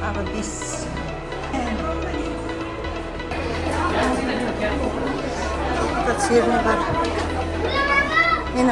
अब 20 छिर्नु पर्यो होइन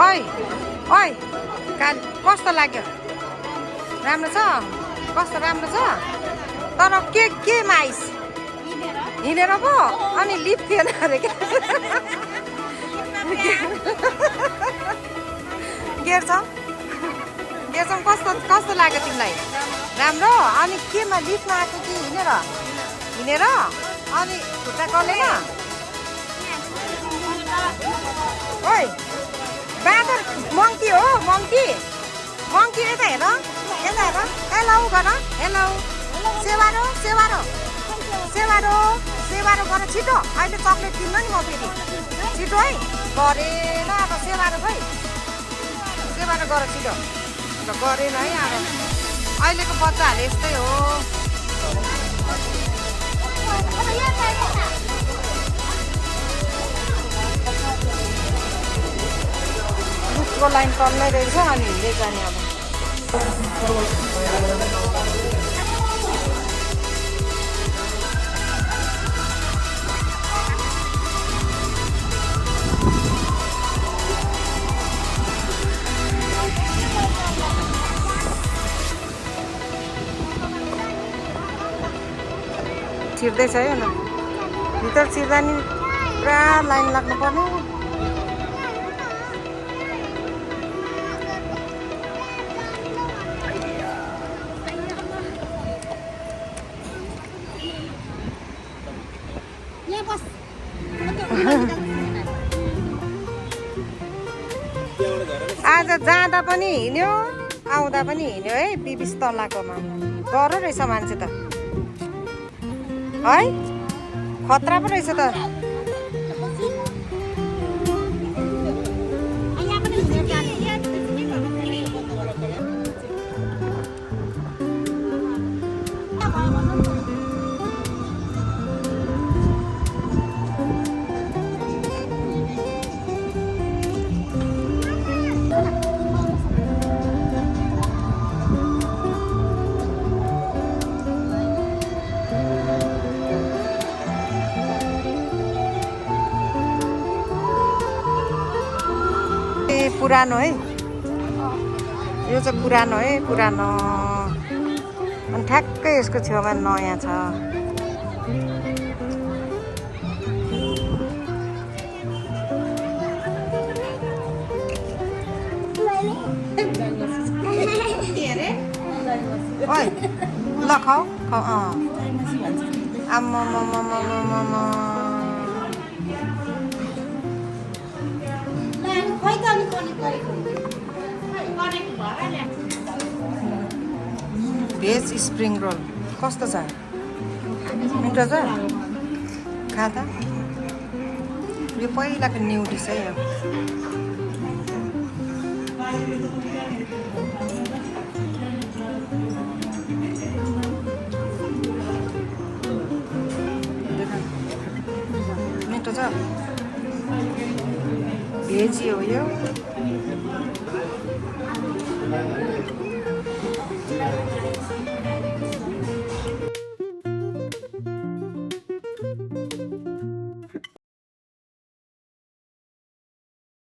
ओइ ओइ काल कस्तो लाग्यो राम्रो छ कस्तो राम्रो छ तर केमा आइस हिँडेर पो अनि लिफ्ट थिएन अरे के गेर्छौँ कस्तो लाग्यो तिमीलाई राम्रो अनि केमा लिफ्टमा आएको कि हिँडेर अनि खुट्टा कलेन ओइ बाँदर मङ्की हो मङ्की यता हेर हेलो गर हेलो सेवारो गर छिटो अहिले चक्लेट किन्नु नि म फेरि छिटो है गरेन अब सेवारो खै सेवारो गर छिटो ल गरेन है अब अहिलेको बच्चाहरू यस्तै हो दुधको लाइन टन्नै रहेछ अनि हिँड्दै जाने अब छिर्दैछ है न भित्र छिर्दा नि पुरा लाइन लाग्नु पर्ने आज जाँदा पनि हिँड्यो आउँदा पनि हिँड्यो है 20 तलाकोमा डर रहेछ मान्छे त है खतरा पो रहेछ त पुरानो है यो चाहिँ पुरानो है पुरानो अनि ठ्याक्कै यसको छेउमा नयाँ छ ओइ ल खाऊ खाऊ आम्मामामामामामा भेज स्प्रिङ रोल कस्तो छ मिठो छ खा त यो पहिलाको न्यू डिस है यो मिठो छ भेजी हो यो